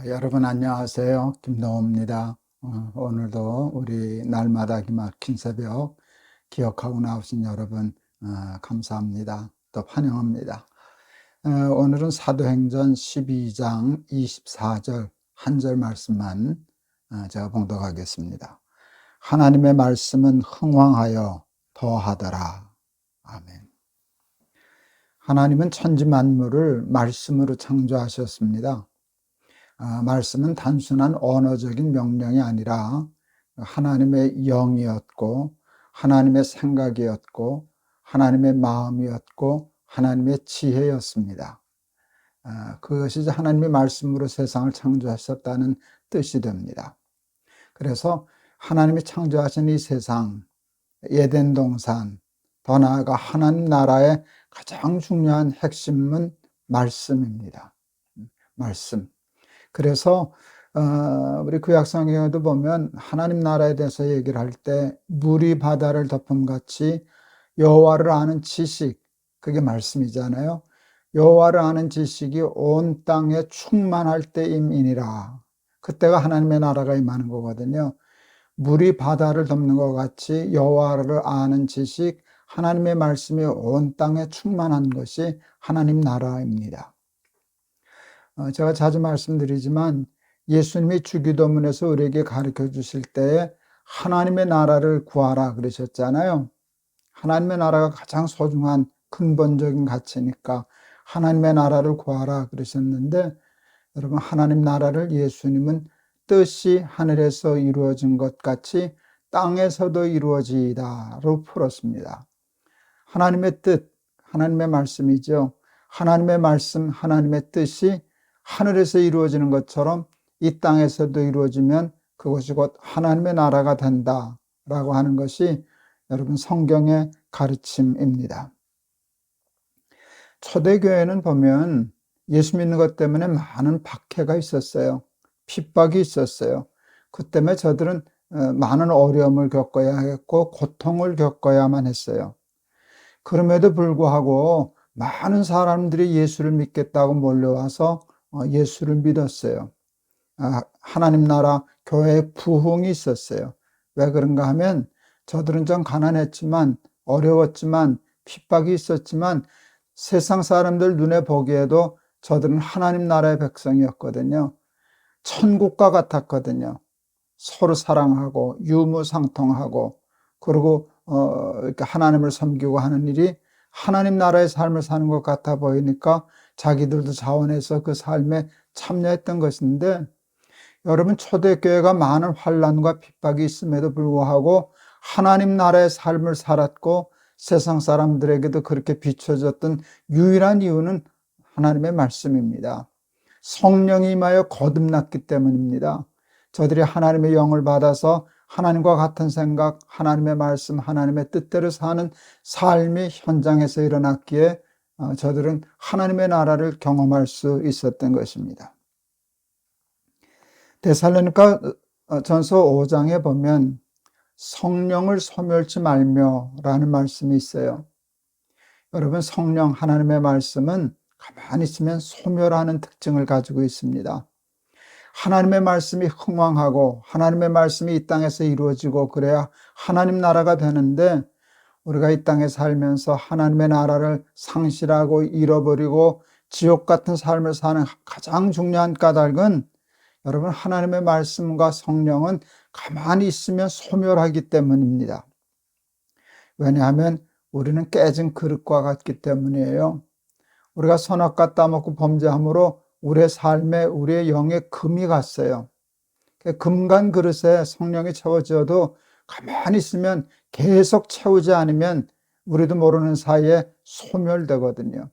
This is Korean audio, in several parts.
여러분 안녕하세요. 김동호입니다. 오늘도 우리 날마다 기막힌 새벽 기억하고 나오신 여러분 감사합니다. 또 환영합니다. 오늘은 사도행전 12장 24절 한 절 말씀만 제가 봉독하겠습니다. 하나님의 말씀은 흥왕하여 더하더라. 아멘. 하나님은 천지 만물을 말씀으로 창조하셨습니다. 말씀은 단순한 언어적인 명령이 아니라 하나님의 영이었고 하나님의 생각이었고 하나님의 마음이었고 하나님의 지혜였습니다. 그것이 하나님의 말씀으로 세상을 창조하셨다는 뜻이 됩니다. 그래서 하나님이 창조하신 이 세상, 에덴 동산, 더 나아가 하나님 나라의 가장 중요한 핵심은 말씀입니다. 말씀. 그래서 우리 구약성경에도 보면 하나님 나라에 대해서 얘기를 할 때 물이 바다를 덮음같이 여호와를 아는 지식, 그게 말씀이잖아요. 여호와를 아는 지식이 온 땅에 충만할 때임이니라. 그때가 하나님의 나라가 임하는 거거든요. 물이 바다를 덮는 것 같이 여호와를 아는 지식, 하나님의 말씀이 온 땅에 충만한 것이 하나님 나라입니다. 제가 자주 말씀드리지만 예수님이 주기도문에서 우리에게 가르쳐 주실 때에 하나님의 나라를 구하라 그러셨잖아요. 하나님의 나라가 가장 소중한 근본적인 가치니까 하나님의 나라를 구하라 그러셨는데, 여러분, 하나님 나라를 예수님은 뜻이 하늘에서 이루어진 것 같이 땅에서도 이루어지이다로 풀었습니다. 하나님의 뜻, 하나님의 말씀이죠. 하나님의 말씀, 하나님의 뜻이 하늘에서 이루어지는 것처럼 이 땅에서도 이루어지면 그것이 곧 하나님의 나라가 된다라고 하는 것이 여러분 성경의 가르침입니다. 초대교회는 보면 예수 믿는 것 때문에 많은 박해가 있었어요. 핍박이 있었어요. 그 때문에 저들은 많은 어려움을 겪어야 했고 고통을 겪어야만 했어요. 그럼에도 불구하고 많은 사람들이 예수를 믿겠다고 몰려와서 예수를 믿었어요. 하나님 나라 교회에 부흥이 있었어요. 왜 그런가 하면 저들은 좀 가난했지만 어려웠지만 핍박이 있었지만 세상 사람들 눈에 보기에도 저들은 하나님 나라의 백성이었거든요. 천국과 같았거든요. 서로 사랑하고 유무상통하고 그리고 이렇게 하나님을 섬기고 하는 일이 하나님 나라의 삶을 사는 것 같아 보이니까 자기들도 자원해서 그 삶에 참여했던 것인데, 여러분, 초대교회가 많은 환난과 핍박이 있음에도 불구하고 하나님 나라의 삶을 살았고 세상 사람들에게도 그렇게 비춰졌던 유일한 이유는 하나님의 말씀입니다. 성령이 임하여 거듭났기 때문입니다. 저들이 하나님의 영을 받아서 하나님과 같은 생각, 하나님의 말씀, 하나님의 뜻대로 사는 삶이 현장에서 일어났기에 저들은 하나님의 나라를 경험할 수 있었던 것입니다. 데살로니가 전서 5장에 보면 성령을 소멸치 말며라는 말씀이 있어요. 여러분, 성령, 하나님의 말씀은 가만히 있으면 소멸하는 특징을 가지고 있습니다. 하나님의 말씀이 흥왕하고 하나님의 말씀이 이 땅에서 이루어지고 그래야 하나님 나라가 되는데, 우리가 이 땅에 살면서 하나님의 나라를 상실하고 잃어버리고 지옥 같은 삶을 사는 가장 중요한 까닭은 여러분, 하나님의 말씀과 성령은 가만히 있으면 소멸하기 때문입니다. 왜냐하면 우리는 깨진 그릇과 같기 때문이에요. 우리가 선악과 따먹고 범죄함으로 우리의 삶에 우리의 영에 금이 갔어요. 금간 그릇에 성령이 채워져도 가만히 있으면 계속 채우지 않으면 우리도 모르는 사이에 소멸되거든요.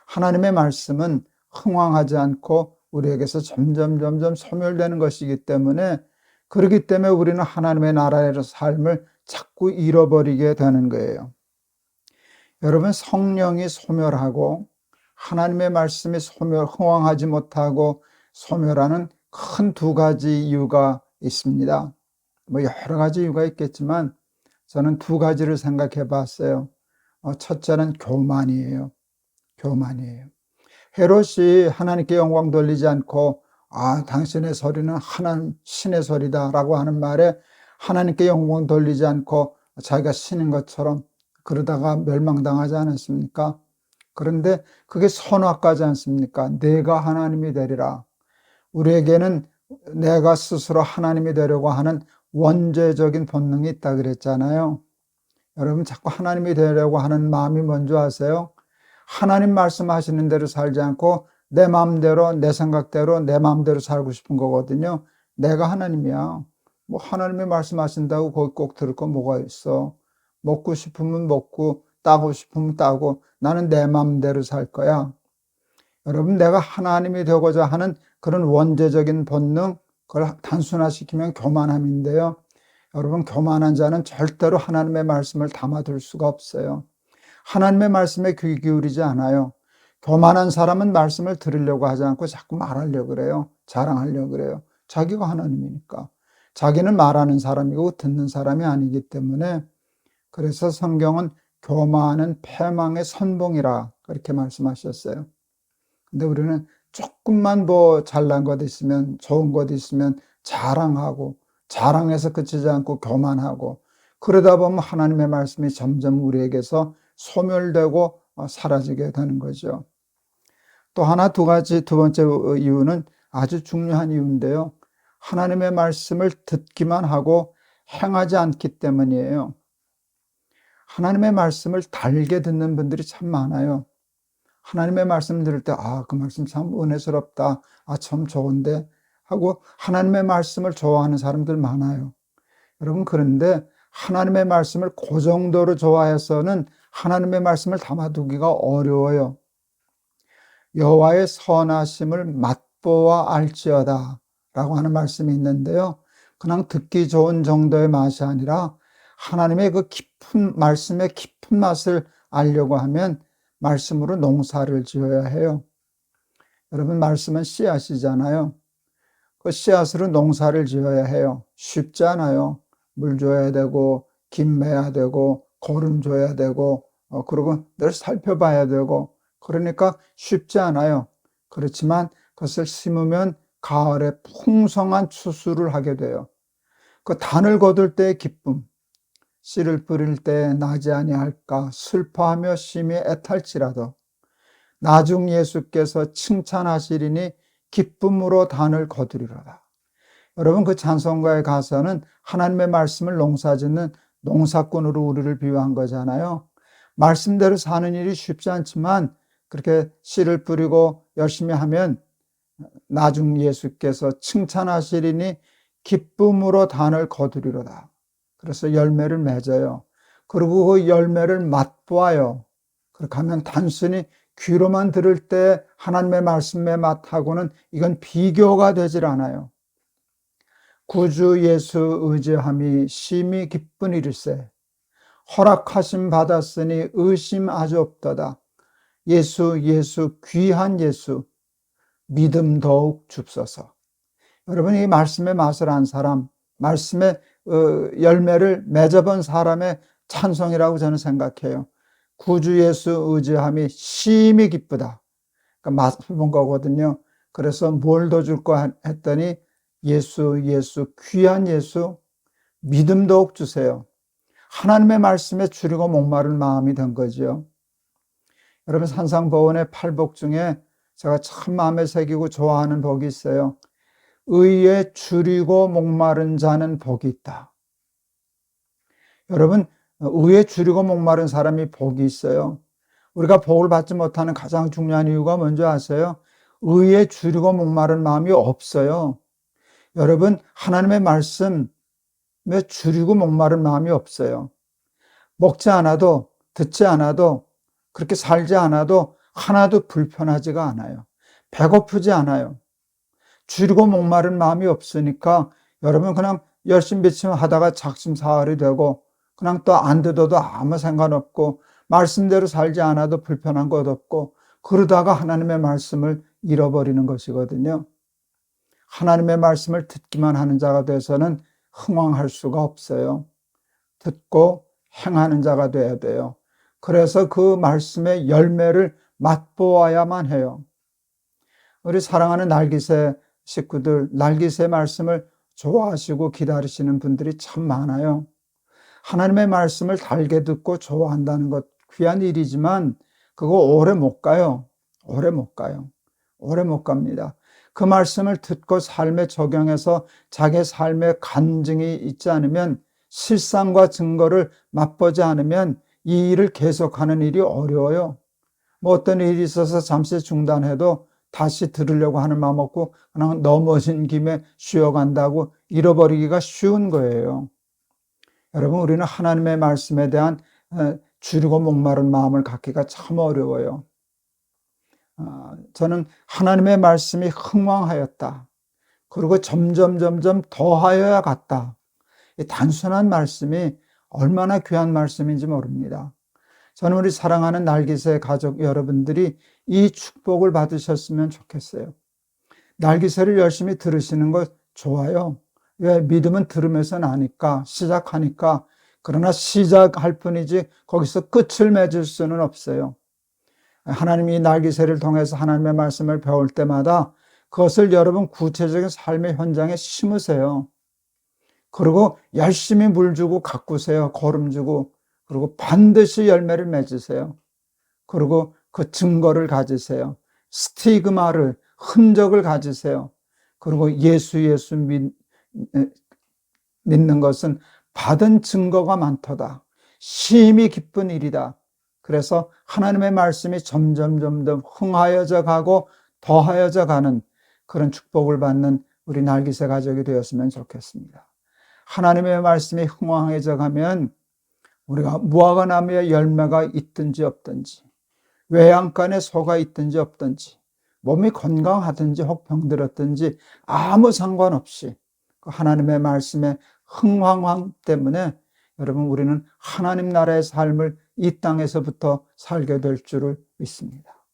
하나님의 말씀은 흥왕하지 않고 우리에게서 점점 소멸되는 것이기 때문에, 그렇기 때문에 우리는 하나님의 나라의 삶을 자꾸 잃어버리게 되는 거예요. 여러분, 성령이 소멸하고 하나님의 말씀이 흥왕하지 못하고 소멸하는 큰 두 가지 이유가 있습니다. 여러 가지 이유가 있겠지만 저는 두 가지를 생각해 봤어요. 첫째는 교만이에요. 교만이에요. 헤롯이 하나님께 영광 돌리지 않고 당신의 소리는 하나님 신의 소리다라고 하는 말에 하나님께 영광 돌리지 않고 자기가 신인 것처럼 그러다가 멸망당하지 않았습니까? 그런데 그게 선악과지 않습니까? 내가 하나님이 되리라. 우리에게는 내가 스스로 하나님이 되려고 하는 원죄적인 본능이 있다 그랬잖아요. 여러분 자꾸 하나님이 되려고 하는 마음이 뭔지 아세요? 하나님 말씀하시는 대로 살지 않고 내 마음대로 내 생각대로 내 마음대로 살고 싶은 거거든요. 내가 하나님이야. 뭐 하나님이 말씀하신다고 거기 꼭 들을 거 뭐가 있어. 먹고 싶으면 먹고 따고 싶으면 따고 나는 내 마음대로 살 거야. 여러분 내가 하나님이 되고자 하는 그런 원죄적인 본능, 그걸 단순화시키면 교만함인데요. 여러분 교만한 자는 절대로 하나님의 말씀을 담아둘 수가 없어요. 하나님의 말씀에 귀 기울이지 않아요. 교만한 사람은 말씀을 들으려고 하지 않고 자꾸 말하려고 그래요. 자랑하려고 그래요. 자기가 하나님이니까. 자기는 말하는 사람이고 듣는 사람이 아니기 때문에, 그래서 성경은 교만은 패망의 선봉이라 그렇게 말씀하셨어요. 근데 우리는 조금만 뭐 잘난 것 있으면, 좋은 것 있으면 자랑하고, 자랑해서 그치지 않고 교만하고, 그러다 보면 하나님의 말씀이 점점 우리에게서 소멸되고 사라지게 되는 거죠. 또 하나, 두 번째 이유는 아주 중요한 이유인데요. 하나님의 말씀을 듣기만 하고 행하지 않기 때문이에요. 하나님의 말씀을 달게 듣는 분들이 참 많아요. 하나님의 말씀 들을 때, 그 말씀 참 은혜스럽다. 참 좋은데. 하고 하나님의 말씀을 좋아하는 사람들 많아요. 여러분, 그런데 하나님의 말씀을 그 정도로 좋아해서는 하나님의 말씀을 담아두기가 어려워요. 여호와의 선하심을 맛보아 알지어다 라고 하는 말씀이 있는데요. 그냥 듣기 좋은 정도의 맛이 아니라 하나님의 그 깊은 말씀의 깊은 맛을 알려고 하면 말씀으로 농사를 지어야 해요. 여러분, 말씀은 씨앗이잖아요. 그 씨앗으로 농사를 지어야 해요. 쉽지 않아요. 물 줘야 되고 김 매야 되고 거름 줘야 되고 그리고 늘 살펴봐야 되고, 그러니까 쉽지 않아요. 그렇지만 그것을 심으면 가을에 풍성한 추수를 하게 돼요. 그 단을 거둘 때의 기쁨, 씨를 뿌릴 때 나지 아니할까 슬퍼하며 심히 애탈지라도 나중 예수께서 칭찬하시리니 기쁨으로 단을 거두리로다. 여러분, 그 찬송가의 가사는 하나님의 말씀을 농사짓는 농사꾼으로 우리를 비유한 거잖아요. 말씀대로 사는 일이 쉽지 않지만 그렇게 씨를 뿌리고 열심히 하면 나중 예수께서 칭찬하시리니 기쁨으로 단을 거두리로다. 그래서 열매를 맺어요. 그리고 그 열매를 맛보아요. 그렇게 하면 단순히 귀로만 들을 때 하나님의 말씀의 맛하고는 이건 비교가 되질 않아요. 구주 예수 의지함이 심히 기쁜 일일세. 허락하심 받았으니 의심 아주 없도다. 예수 귀한 예수 믿음 더욱 줍소서. 여러분, 이 말씀의 맛을 안 사람, 말씀의 열매를 맺어본 사람의 찬송이라고 저는 생각해요. 구주 예수 의지함이 심히 기쁘다. 그러니까 맛을 본 거거든요. 그래서 뭘 더 줄 거 했더니 예수 귀한 예수 믿음 더욱 주세요. 하나님의 말씀에 줄이고 목마른 마음이 된 거죠. 여러분, 산상보원의 8복 중에 제가 참 마음에 새기고 좋아하는 복이 있어요. 의에 줄이고 목마른 자는 복이 있다. 여러분, 의에 줄이고 목마른 사람이 복이 있어요. 우리가 복을 받지 못하는 가장 중요한 이유가 뭔지 아세요? 의에 줄이고 목마른 마음이 없어요. 여러분, 하나님의 말씀에 줄이고 목마른 마음이 없어요. 먹지 않아도, 듣지 않아도, 그렇게 살지 않아도 하나도 불편하지가 않아요. 배고프지 않아요. 줄이고 목마른 마음이 없으니까 여러분 그냥 열심히 비치면 하다가 작심사활이 되고, 그냥 또 안 듣어도 아무 상관없고, 말씀대로 살지 않아도 불편한 것 없고, 그러다가 하나님의 말씀을 잃어버리는 것이거든요. 하나님의 말씀을 듣기만 하는 자가 돼서는 흥왕할 수가 없어요. 듣고 행하는 자가 돼야 돼요. 그래서 그 말씀의 열매를 맛보아야만 해요. 우리 사랑하는 날깃의 식구들, 날개새 말씀을 좋아하시고 기다리시는 분들이 참 많아요. 하나님의 말씀을 달게 듣고 좋아한다는 것 귀한 일이지만 그거 오래 못 가요. 오래 못 가요. 오래 못 갑니다. 그 말씀을 듣고 삶에 적용해서 자기 삶에 간증이 있지 않으면, 실상과 증거를 맛보지 않으면 이 일을 계속하는 일이 어려워요. 뭐 어떤 일이 있어서 잠시 중단해도 다시 들으려고 하는 마음 없고 그냥 넘어진 김에 쉬어간다고 잃어버리기가 쉬운 거예요. 여러분, 우리는 하나님의 말씀에 대한 줄이고 목마른 마음을 갖기가 참 어려워요. 저는 하나님의 말씀이 흥왕하였다. 그리고 점점 더하여야 갔다. 이 단순한 말씀이 얼마나 귀한 말씀인지 모릅니다. 저는 우리 사랑하는 날개새 가족 여러분들이 이 축복을 받으셨으면 좋겠어요. 날개새를 열심히 들으시는 거 좋아요. 왜? 믿음은 들으면서 나니까, 시작하니까. 그러나 시작할 뿐이지 거기서 끝을 맺을 수는 없어요. 하나님이 날개새를 통해서 하나님의 말씀을 배울 때마다 그것을 여러분 구체적인 삶의 현장에 심으세요. 그리고 열심히 물 주고 가꾸세요. 거름 주고. 그리고 반드시 열매를 맺으세요. 그리고 그 증거를 가지세요. 스티그마를, 흔적을 가지세요. 그리고 예수 믿는 것은 받은 증거가 많도다. 심히 기쁜 일이다. 그래서 하나님의 말씀이 점점 흥하여져 가고 더하여져 가는 그런 축복을 받는 우리 날개새 가족이 되었으면 좋겠습니다. 하나님의 말씀이 흥황해져 가면 우리가 무화과 나무에 열매가 있든지 없든지, 외양간에 소가 있든지 없든지, 몸이 건강하든지 혹 병들었든지 아무 상관없이 그 하나님의 말씀의 흥황함 때문에 여러분, 우리는 하나님 나라의 삶을 이 땅에서부터 살게 될 줄을 믿습니다.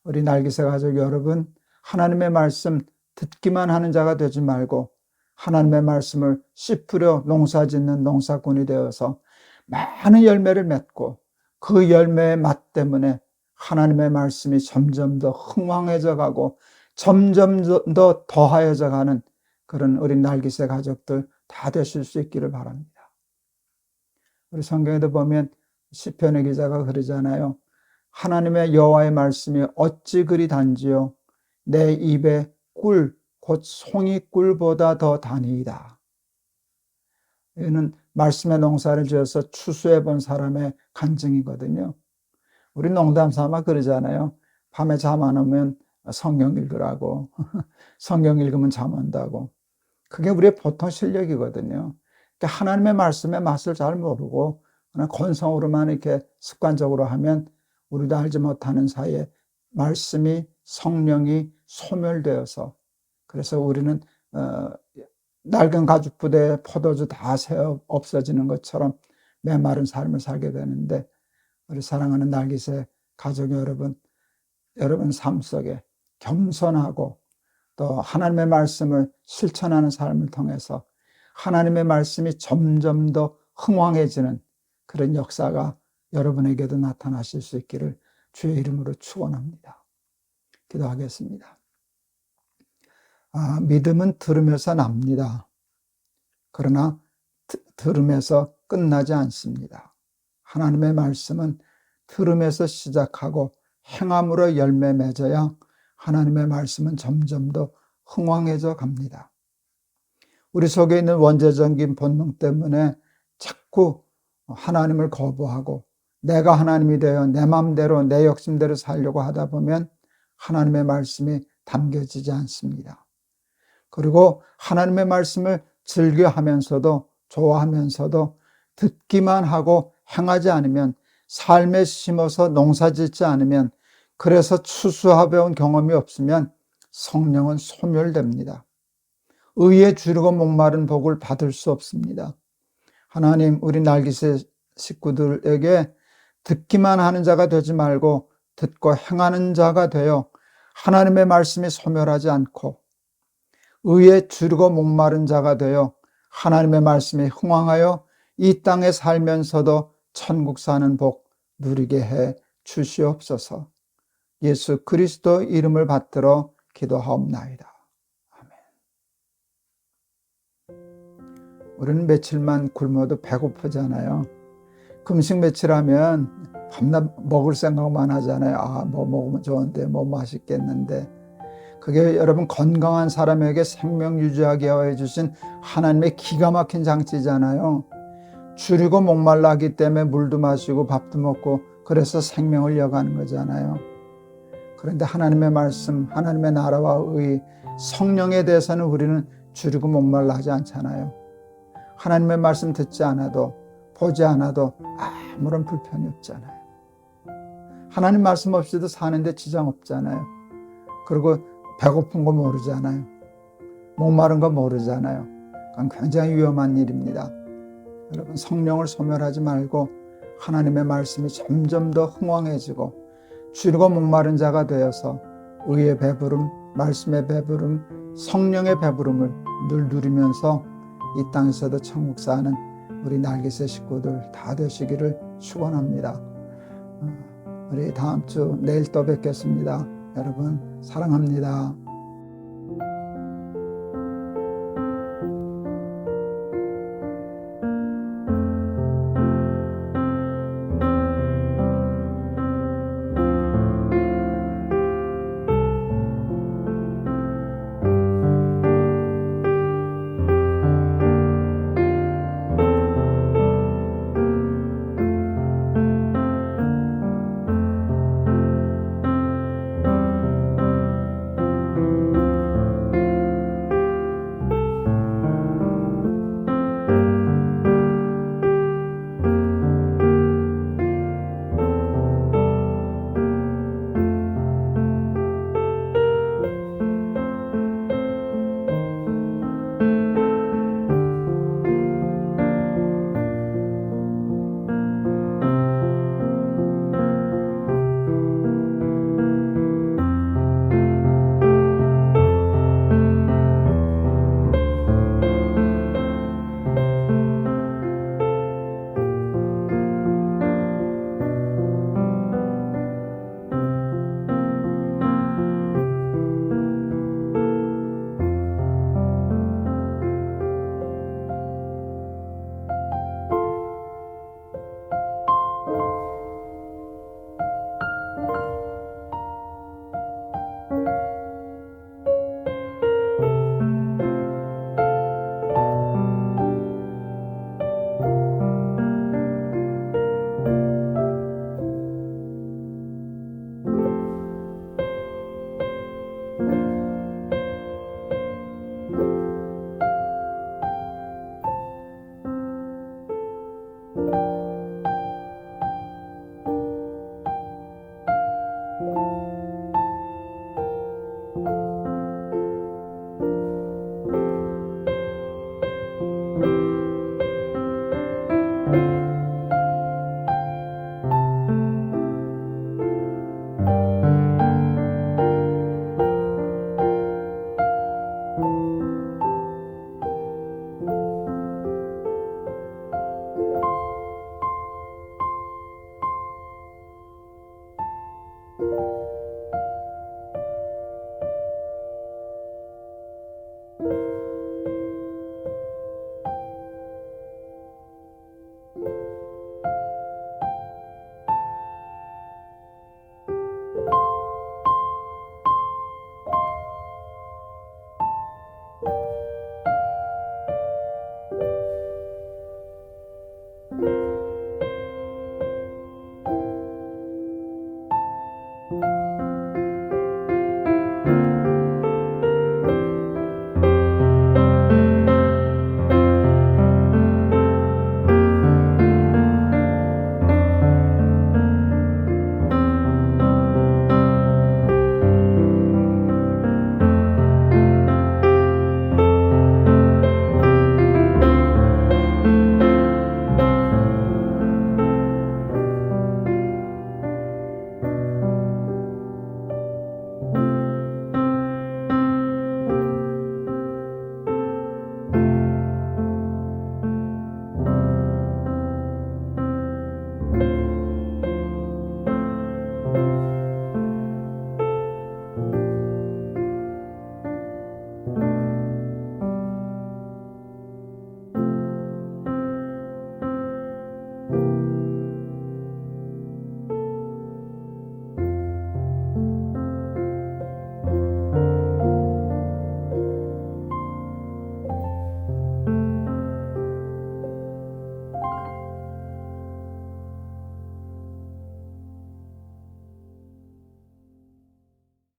우리 날개새 가족 여러분, 하나님의 말씀 듣기만 하는 자가 되지 말고 하나님의 말씀을 씨 뿌려 농사 짓는 농사꾼이 되어서 많은 열매를 맺고 그 열매의 맛 때문에 하나님의 말씀이 점점 더 흥왕해져 가고 점점 더 더하여져 가는 그런 우리 날개새 가족들 다 되실 수 있기를 바랍니다. 우리 성경에도 보면 시편의 기자가 그러잖아요. 하나님의 여호와의 말씀이 어찌 그리 단지요, 내 입에 꿀 곧 송이꿀보다 더 다니이다. 이는 말씀의 농사를 지어서 추수해 본 사람의 간증이거든요. 우리 농담 삼아 그러잖아요. 밤에 잠 안 오면 성경 읽으라고. 성경 읽으면 잠 온다고. 그게 우리의 보통 실력이거든요. 그러니까 하나님의 말씀의 맛을 잘 모르고 그냥 건성으로만 이렇게 습관적으로 하면 우리도 알지 못하는 사이에 말씀이, 성령이 소멸되어서, 그래서 우리는 낡은 가죽부대에 포도주 다 새어 없어지는 것처럼 메마른 삶을 살게 되는데, 우리 사랑하는 날개새 가족 여러분 삶 속에 겸손하고 또 하나님의 말씀을 실천하는 삶을 통해서 하나님의 말씀이 점점 더 흥왕해지는 그런 역사가 여러분에게도 나타나실 수 있기를 주의 이름으로 축원합니다. 기도하겠습니다. 믿음은 들으면서 납니다. 그러나 들음에서 끝나지 않습니다. 하나님의 말씀은 들음에서 시작하고 행함으로 열매 맺어야 하나님의 말씀은 점점 더 흥왕해져 갑니다. 우리 속에 있는 원죄적인 본능 때문에 자꾸 하나님을 거부하고 내가 하나님이 되어 내 마음대로 내 욕심대로 살려고 하다 보면 하나님의 말씀이 담겨지지 않습니다. 그리고 하나님의 말씀을 즐겨하면서도 좋아하면서도 듣기만 하고 행하지 않으면, 삶에 심어서 농사짓지 않으면, 그래서 추수해온 경험이 없으면 성령은 소멸됩니다. 의에 주르고 목마른 복을 받을 수 없습니다. 하나님, 우리 날개새 식구들에게 듣기만 하는 자가 되지 말고 듣고 행하는 자가 되어 하나님의 말씀이 소멸하지 않고 의에 주르고 목마른 자가 되어 하나님의 말씀이 흥왕하여 이 땅에 살면서도 천국 사는 복 누리게 해 주시옵소서. 예수 그리스도 이름을 받들어 기도하옵나이다. 우리는 며칠만 굶어도 배고프잖아요. 금식 며칠하면 밤낮 먹을 생각만 하잖아요. 뭐 먹으면 좋은데, 뭐 맛있겠는데. 그게 여러분 건강한 사람에게 생명 유지하게 해주신 하나님의 기가 막힌 장치잖아요. 줄이고 목말라 하기 때문에 물도 마시고 밥도 먹고 그래서 생명을 이어가는 거잖아요. 그런데 하나님의 말씀, 하나님의 나라와 의, 성령에 대해서는 우리는 줄이고 목말라 하지 않잖아요. 하나님의 말씀 듣지 않아도 보지 않아도 아무런 불편이 없잖아요. 하나님 말씀 없이도 사는데 지장 없잖아요. 그리고 배고픈 거 모르잖아요. 목마른 거 모르잖아요. 그건 굉장히 위험한 일입니다. 여러분, 성령을 소멸하지 말고 하나님의 말씀이 점점 더 흥왕해지고 줄이고 목마른 자가 되어서 의의 배부름, 말씀의 배부름, 성령의 배부름을 늘 누리면서 이 땅에서도 천국 사는 우리 날개새 식구들 다 되시기를 축원합니다. 우리 다음 주 내일 또 뵙겠습니다. 여러분 사랑합니다.